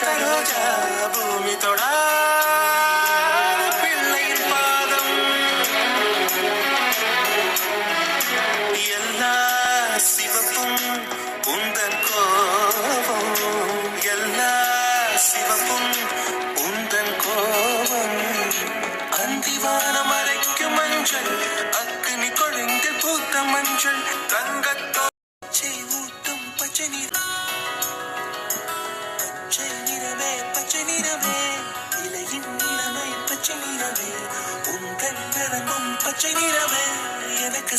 ரோஜா பூமி தொடா பிள்ளையின் பாதம் எல்லா சிவப்பும் உந்தன் கோபம் எல்லா சிவப்பும் உந்தன் கோபம் அந்திவானம் அரைக்கும் மஞ்சள் அக்னி கொழுந்து பூத்த மஞ்சள் தங்கத்தோச்சை ஊட்டும் பச்சை நிறம் பச்சை நிறமே பச்சை நிறமே இலையின் நிறமை பச்சை நிறமே உந்தன் நிறமும் பச்சை நிறமே எனக்கு